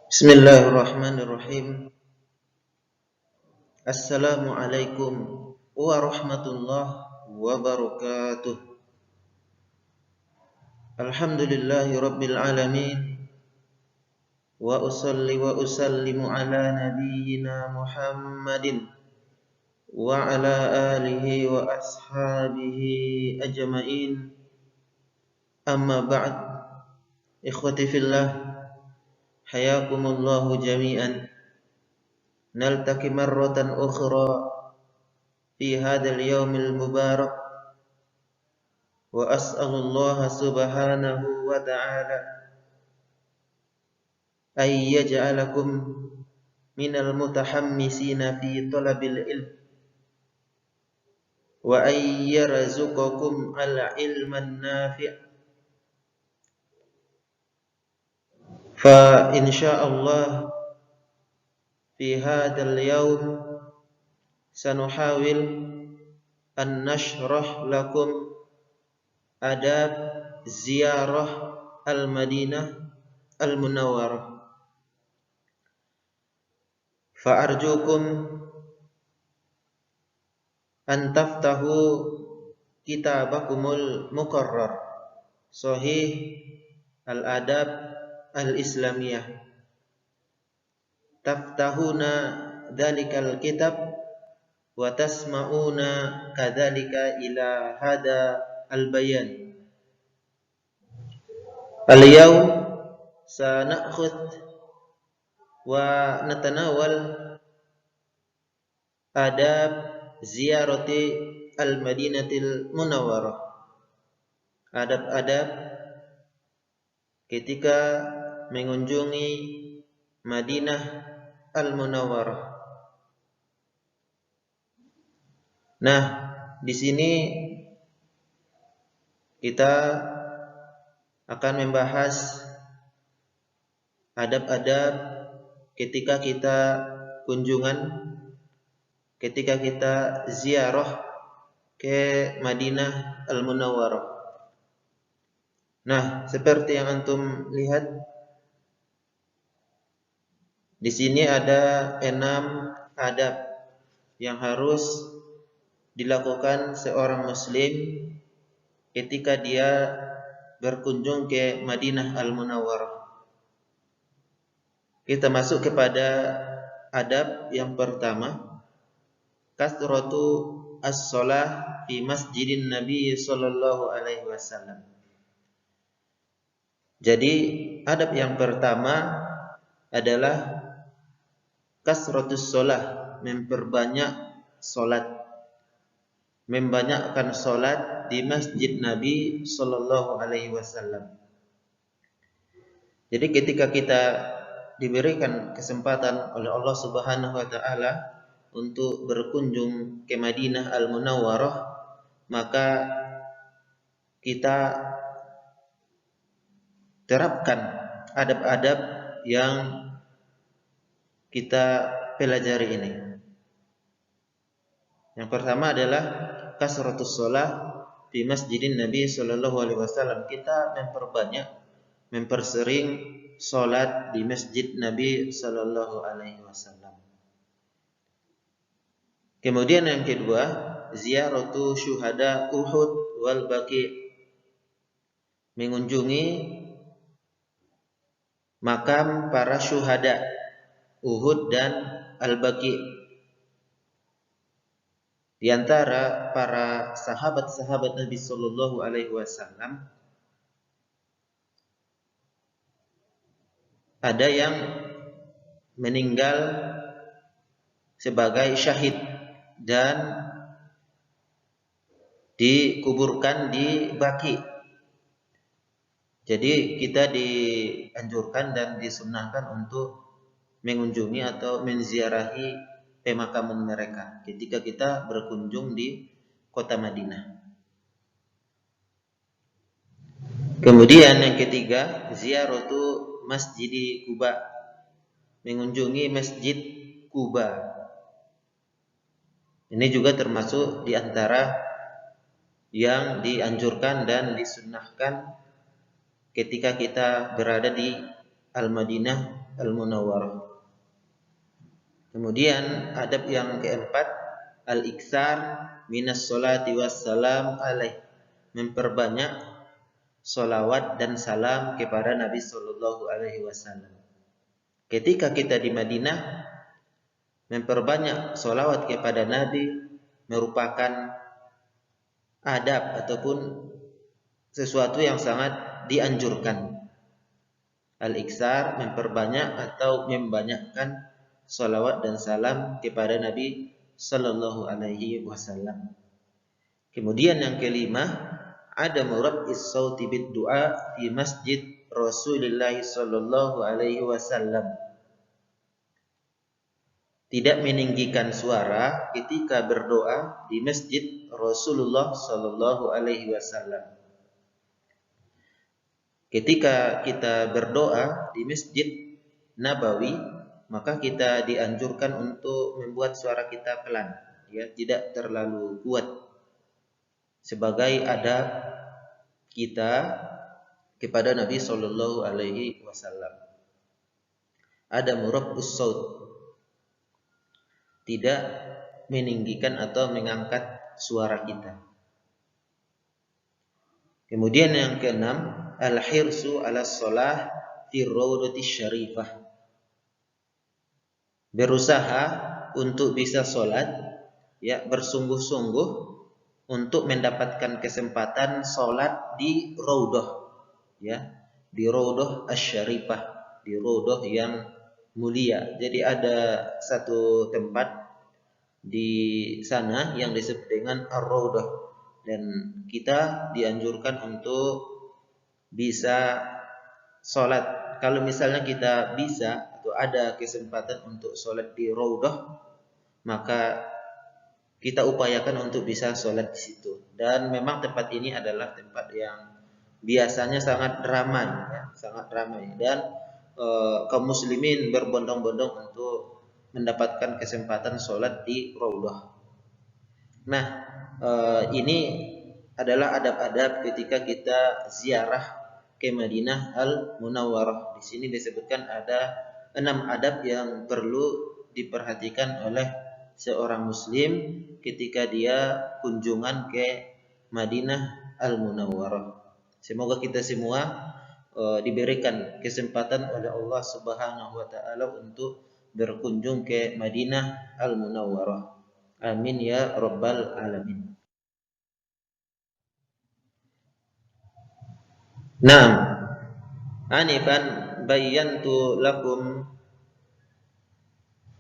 Bismillahirrahmanirrahim. Assalamualaikum warahmatullahi wabarakatuh. Alhamdulillahi rabbil alamin. Wa usalli wa usallimu ala nabiyyina Muhammadin wa ala alihi wa ashabihi ajma'in. Amma ba'd. Ikhwati fillah, hayakumullahu jami'an. Naltaqi marratan ukhra fi hadzal yaumil mubarak wa as'alullah subhanahu wa ta'ala ay yaj'alakum minal mutahammisina fi talabil ilm wa ay yarzuqakum al ilman nafi'. Fa insyaallah fi hadzal yaum sanuhawil an nashrah lakum adab ziyarah al-Madinah al-Munawwarah. Fa arjukum an taftahu kitabakumul muqarrar sahih al-adab al-islamiyah. Taftahuna dzalikal kitab wa tasma'una kadzalika ila hada al-bayan. Al-yawm sanakhudh wa natanawal adab ziyarati al-Madinatil Munawwarah. Adab-adab ketika mengunjungi Madinah Al-Munawwarah. Nah, di sini kita akan membahas adab-adab ketika kita kunjungan, ketika kita ziarah ke Madinah Al-Munawwarah. Nah, seperti yang antum lihat di sini ada 6 adab yang harus dilakukan seorang muslim ketika dia berkunjung ke Madinah Al-Munawwarah. Kita masuk kepada adab yang pertama, kasratu as-shalah fi masjidin Nabi sallallahu alaihi wasallam. Jadi adab yang pertama adalah kasratus shalah, memperbanyak salat, membanyakkan salat di masjid Nabi sallallahu alaihi wasallam. Jadi ketika kita diberikan kesempatan oleh Allah Subhanahu wa taala untuk berkunjung ke Madinah Al-Munawwarah, maka kita terapkan adab-adab yang kita pelajari ini. Yang pertama adalah kasratus shalah di masjidin Nabi sallallahu alaihi wasallam. Kita mempersering salat di masjid Nabi sallallahu alaihi wasallam. Kemudian yang kedua, ziyaratu syuhada Uhud wal Baqi', mengunjungi makam para syuhada Uhud dan Al-Baqi'. Di antara para sahabat-sahabat Nabi sallallahu alaihi wasallam ada yang meninggal sebagai syahid dan dikuburkan di Baqi'. Jadi kita dianjurkan dan disunnahkan untuk mengunjungi atau menziarahi pemakaman mereka ketika kita berkunjung di kota Madinah. Kemudian yang ketiga, ziyaratu Masjid Quba, mengunjungi Masjid Quba. Ini juga termasuk di antara yang dianjurkan dan disunnahkan ketika kita berada di Al-Madinah Al-Munawwarah. Kemudian adab yang keempat, al-iksar minas sholati wassalam alaih, memperbanyak sholawat dan salam kepada Nabi Sallallahu Alaihi Wasallam. Ketika kita di Madinah, memperbanyak sholawat kepada Nabi merupakan adab ataupun sesuatu yang sangat dianjurkan. Al-iksar, memperbanyak atau membanyakkan sholawat dan salam kepada Nabi Sallallahu Alaihi Wasallam. Kemudian yang kelima, ada murabis sauti bid du'a fi masjid Rasulullah Sallallahu Alaihi Wasallam. Tidak meninggikan suara ketika berdoa di masjid Rasulullah Sallallahu Alaihi Wasallam. Ketika kita berdoa di Masjid Nabawi, maka kita dianjurkan untuk membuat suara kita pelan, ya, tidak terlalu kuat, sebagai adab kita kepada Nabi Sallallahu Alaihi Wasallam. Ada murabbus saut, tidak meninggikan atau mengangkat suara kita. Kemudian yang keenam, al-hirsu ala shalah fi raudati syarifah, berusaha untuk bisa sholat, ya, bersungguh-sungguh untuk mendapatkan kesempatan sholat di raudah, ya, di raudah asy-syarifah, di raudah yang mulia. Jadi ada satu tempat di sana yang disebut dengan ar-raudah, dan kita dianjurkan untuk bisa sholat. Kalau misalnya kita bisa atau ada kesempatan untuk sholat di raudah, maka kita upayakan untuk bisa sholat di situ. Dan memang tempat ini adalah tempat yang biasanya sangat ramai, ya, sangat ramai. Dan kaum muslimin berbondong-bondong untuk mendapatkan kesempatan sholat di raudah. Nah, ini adalah adab-adab ketika kita ziarah ke Madinah Al-Munawwarah. Di sini disebutkan ada 6 adab yang perlu diperhatikan oleh seorang muslim ketika dia kunjungan ke Madinah Al-Munawwarah. Semoga kita semua diberikan kesempatan oleh Allah Subhanahu wa taala untuk berkunjung ke Madinah Al-Munawwarah. Amin ya rabbal alamin. Naam, anifan bayyantu lakum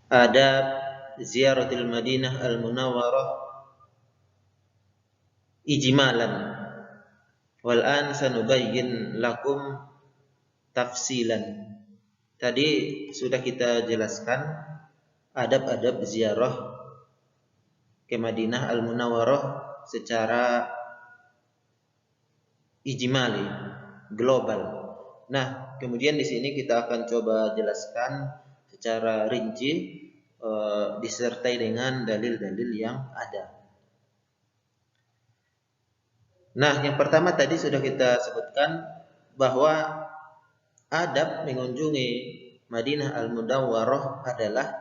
adab ziyaratil Madinah Al-Munawwarah ijmalan, wal an sanubayyin lakum tafsilan. Tadi sudah kita jelaskan adab-adab ziarah ke Madinah Al-Munawwarah secara ijmali, global. Nah, kemudian di sini kita akan coba jelaskan secara rinci disertai dengan dalil-dalil yang ada. Nah, yang pertama tadi sudah kita sebutkan bahwa adab mengunjungi Madinah Al-Munawwarah adalah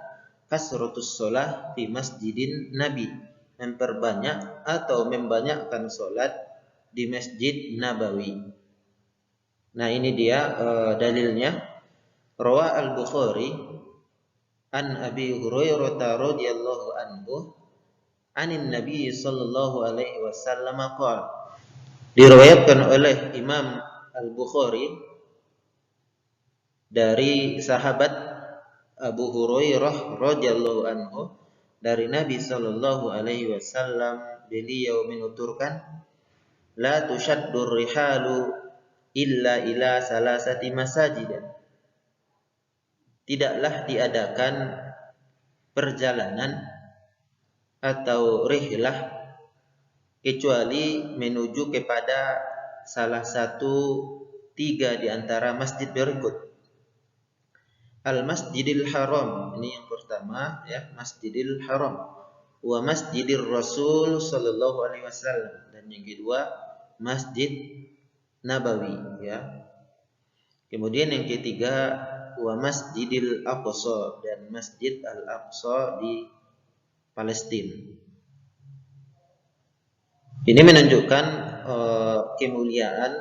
kasratus shalah fi masjidin Nabi, memperbanyak atau membanyakkan salat di Masjid Nabawi. Nah, ini dia dalilnya. Rawa Al-Bukhari an Abi Hurairah radhiyallahu anhu anin Nabi sallallahu alaihi wasallam qala. Diriwayatkan oleh Imam Al-Bukhari dari sahabat Abu Hurairah radhiyallahu anhu dari Nabi sallallahu alaihi wasallam, beliau menuturkan, la tushaddur rihalu illa ila salasati masajid. Tidaklah diadakan perjalanan atau rihlah kecuali menuju kepada salah satu 3 di antara masjid berikut. Al-Masjidil Haram, ini yang pertama, ya, Masjidil Haram. Wa Masjidir Rasul sallallahu alaihi wasallam, dan yang kedua Masjid Nabawi, ya. Kemudian yang ketiga wa Masjidil Aqsa, dan Masjid Al-Aqsa di Palestina. Ini menunjukkan kemuliaan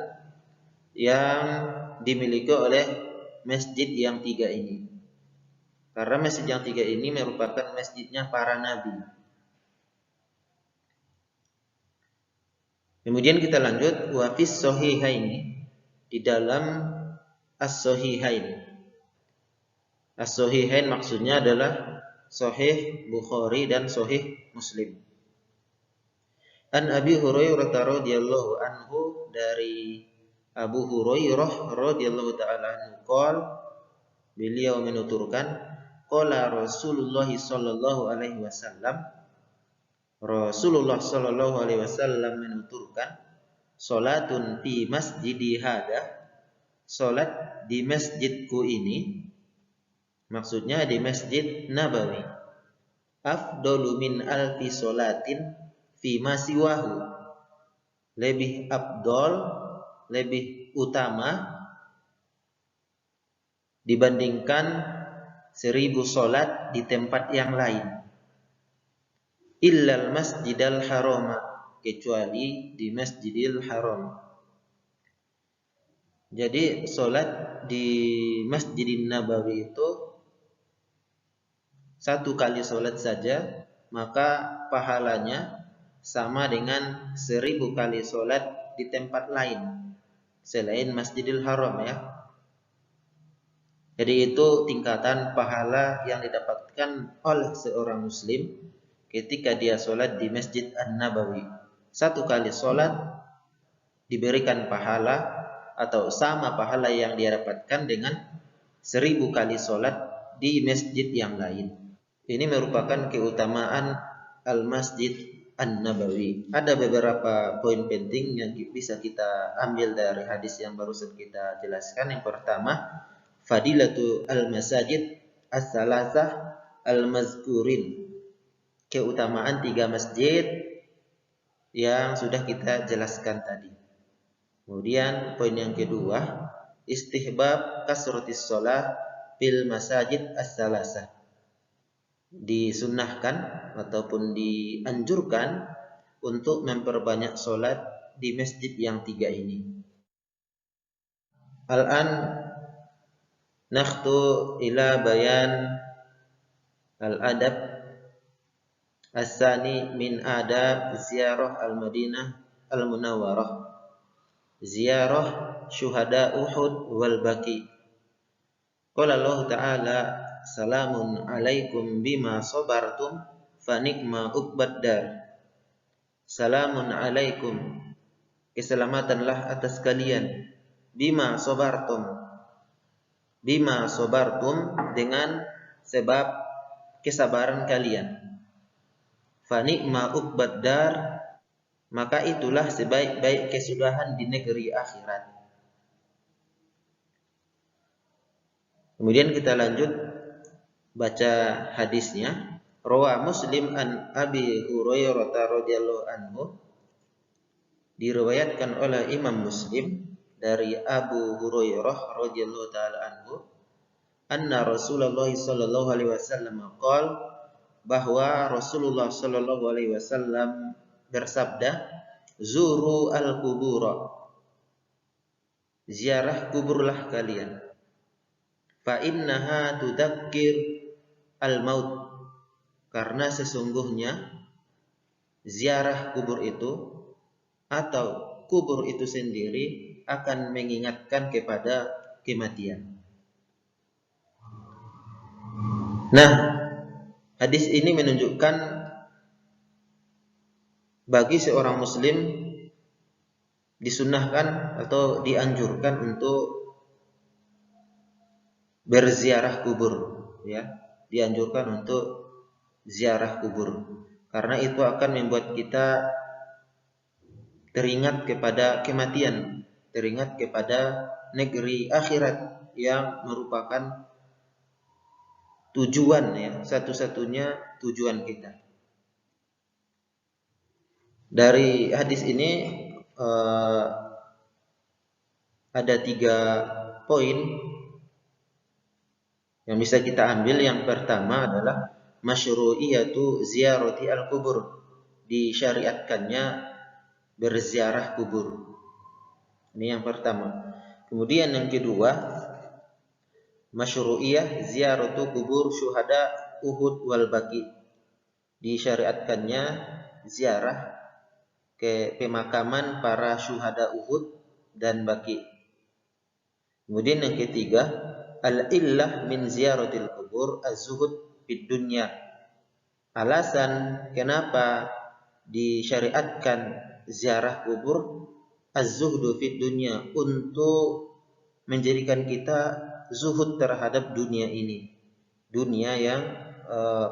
yang dimiliki oleh masjid yang tiga ini. Karena masjid yang tiga ini merupakan masjidnya para nabi. Kemudian kita lanjut, wa fis sahihaini, di dalam as-sahihain. As-sahihain maksudnya adalah Sahih Bukhari dan Sahih Muslim. An Abi Hurairah radhiyallahu anhu, dari Abu Hurairah radhiyallahu taala anhu, beliau menuturkan, qala Rasulullah sallallahu alaihi wasallam, Rasulullah sallallahu alaihi wasallam menuturkan, salatun fi masjidi hada, salat di masjidku ini, maksudnya di Masjid Nabawi, afdalu min alfi salatin fi ma siwahu, lebih afdal, lebih utama dibandingkan 1000 salat di tempat yang lain. Illal masjidal harama, kecuali di Masjidil Haram. Jadi salat di Masjidin Nabawi itu satu kali salat saja, maka pahalanya sama dengan 1000 kali salat di tempat lain selain Masjidil Haram, ya. Jadi itu tingkatan pahala yang didapatkan oleh seorang muslim ketika dia sholat di Masjid An-Nabawi. Satu kali sholat diberikan pahala atau sama pahala yang dia dapatkan dengan 1000 kali sholat di masjid yang lain. Ini merupakan keutamaan Al-Masjid An-Nabawi. Ada beberapa poin penting yang bisa kita ambil dari hadis yang barusan kita jelaskan. Yang pertama, fadilatu al-masajid as-salasah al-mazkurin, keutamaan 3 masjid yang sudah kita jelaskan tadi. Kemudian poin yang kedua, istihbab kasratis shalah fil masajid as-salasah, disunnahkan ataupun dianjurkan untuk memperbanyak sholat di masjid yang 3 ini. Al-an nakhtu ila bayan al-adab as-sani min adab ziarah al-Madinah al-Munawwarah, ziarah syuhada Uhud wal Baqi. Qala Allah Ta'ala, salamun alaikum bima sabartum fa ni'ma uqbad dar. Salamun alaikum, keselamatanlah atas kalian, bima sabartum, bima sabartum, dengan sebab kesabaran kalian. Fa ni'ma uqbad dar, maka itulah sebaik-baik kesudahan di negeri akhirat. Kemudian kita lanjut baca hadisnya. Rawa Muslim an Abi Hurairah radhiyallahu anhu, diriwayatkan oleh Imam Muslim dari Abu Hurairah radhiyallahu taala anhu, anna Rasulullah sallallahu alaihi wasallam qala, bahwa Rasulullah sallallahu alaihi wasallam bersabda, zuru al-qubura, ziarah kuburlah kalian, fa innaha tudakkir al-maut, karena sesungguhnya ziarah kubur itu atau kubur itu sendiri akan mengingatkan kepada kematian. Nah, hadis ini menunjukkan bagi seorang muslim disunnahkan atau dianjurkan untuk berziarah kubur, ya, dianjurkan untuk ziarah kubur, karena itu akan membuat kita teringat kepada kematian, teringat kepada negeri akhirat yang merupakan tujuan, ya, satu-satunya tujuan kita. Dari hadis ini ada 3 poin Yang bisa kita ambil yang pertama adalah masyru'iyatu ziyarati al-kubur, disyariatkannya berziarah kubur. Ini yang pertama. Kemudian yang kedua, masyru'iyah ziyaratu kubur syuhada Uhud wal Baqi, disyariatkannya ziarah ke pemakaman para syuhada Uhud dan Baqi. Kemudian yang ketiga, al-illah min ziyaratil kubur az-zuhud fid dunya. Alasan kenapa disyariatkan ziarah kubur az-zuhdu fid dunya, untuk menjadikan kita zuhud terhadap dunia ini, dunia yang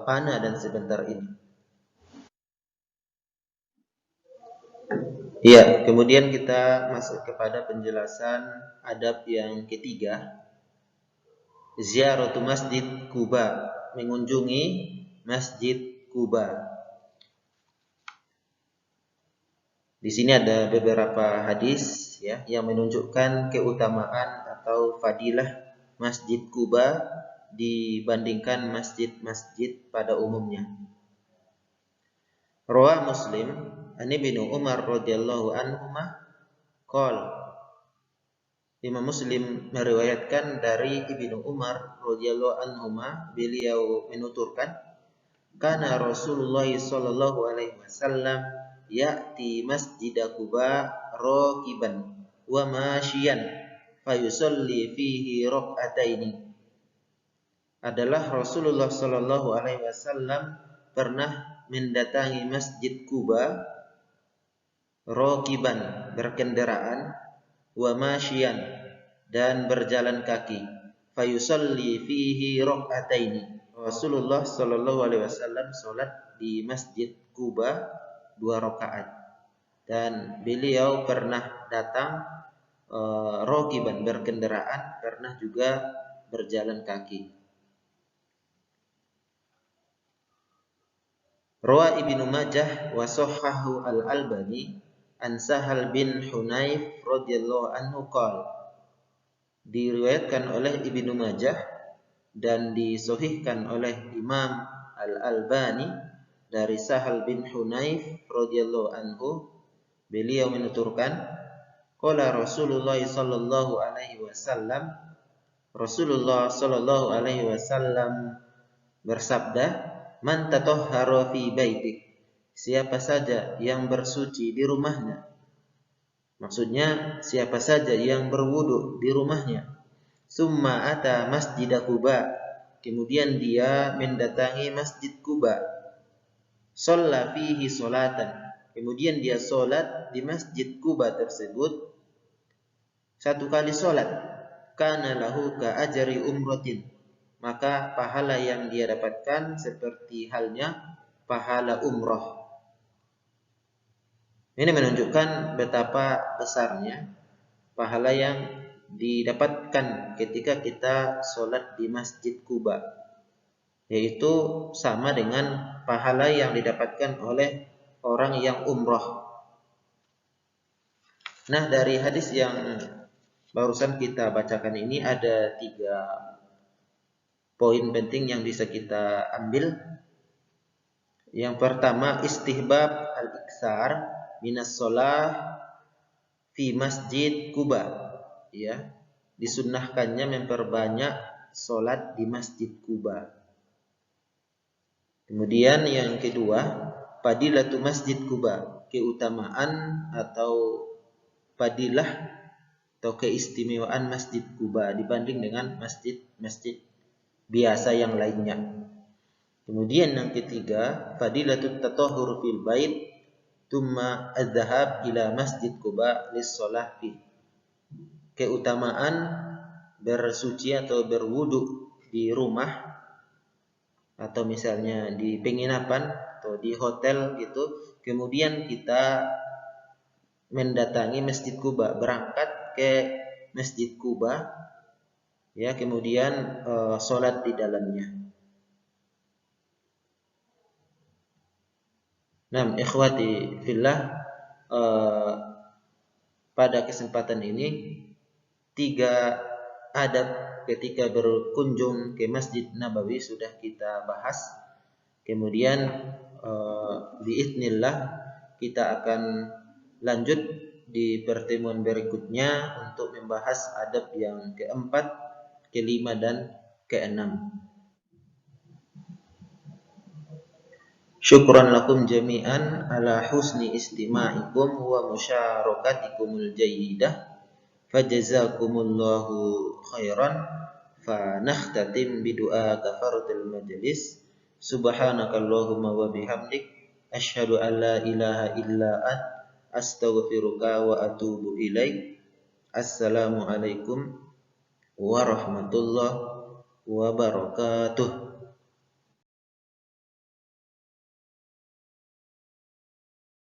fana dan sebentar ini. Ya, kemudian kita masuk kepada penjelasan adab yang ketiga, ziaratu Masjid Quba, mengunjungi Masjid Quba. Di sini ada beberapa hadis ya yang menunjukkan keutamaan atau fadilah Masjid Quba dibandingkan masjid-masjid pada umumnya. Rawah Muslim an Ibnu Umar radhiyallahu anhuma qala, Imam Muslim meriwayatkan dari Ibnu Umar radhiyallahu anhuma, beliau menuturkan, kana Rasulullah sallallahu alaihi wasallam ya'ti Masjid Quba raqiban wa masyian fayusalli fihi rak'ataini. Adalah Rasulullah sallallahu alaihi wasallam pernah mendatangi Masjid Quba raqiban, berkendaraan, wa masyian, dan berjalan kaki, fayusalli fihi rak'ataini. Rasulullah sallallahu alaihi wasallam salat di Masjid Quba 2 rakaat, dan beliau pernah datang raqiban, berkendaraan, pernah juga berjalan kaki. Rawa Ibnu Majah wa sahhahu al-Albani an Sahal bin Hunayf radhiyallahu anhu qala, diriwayatkan oleh Ibnu Majah dan disahihkan oleh Imam Al-Albani dari Sahal bin Hunayf radhiyallahu anhu, beliau menuturkan, qala Rasulullah sallallahu alaihi wasallam, Rasulullah sallallahu alaihi wasallam bersabda, man tatahhara fi baitik, siapa saja yang bersuci di rumahnya. Maksudnya siapa saja yang berwudu di rumahnya. Summa ata Masjid Quba, kemudian dia mendatangi Masjid Quba. Shalla fihi sholatan, kemudian dia sholat di Masjid Quba tersebut 1 kali sholat. Kana lahu ka ajri umratin, maka pahala yang dia dapatkan seperti halnya pahala umrah. Ini menunjukkan betapa besarnya pahala yang didapatkan ketika kita sholat di Masjid Quba, yaitu sama dengan pahala yang didapatkan oleh orang yang umrah. Nah, dari hadis yang barusan kita bacakan ini ada 3 poin penting yang bisa kita ambil. Yang pertama, istihbab al-iksar minas sholah fi Masjid Quba, ya, disunnahkannya memperbanyak sholat di Masjid Quba. Kemudian yang kedua, fadilatu Masjid Quba, keutamaan atau fadilah atau keistimewaan Masjid Quba dibanding dengan masjid-masjid biasa yang lainnya. Kemudian yang ketiga, fadilatut tatahhur fil bait tsumma adz-dzahab ila Masjid Quba lis-shalah fi, keutamaan bersuci atau berwudu di rumah atau misalnya di penginapan atau di hotel gitu, kemudian kita mendatangi Masjid Quba, berangkat ke Masjid Quba, ya, kemudian sholat di dalamnya. Nah, ikhwati fillah, pada kesempatan ini 3 adab ketika berkunjung ke Masjid Nabawi sudah kita bahas. Kemudian biiznillah kita akan lanjut di pertemuan berikutnya untuk membahas adab yang keempat, kelima dan keenam. Syukran lakum jami'an ala husni istima'ikum wa musyarakatikumul jayyidah. Fajazakumullahu khairan. Fa nakhtatim bidu'a kafaratul majlis. Subhanakallahumma wa bihamdik asyhadu an la ilaha illa ant astaghfiruka wa atubu ilaik. Assalamualaikum warahmatullahi wabarakatuh.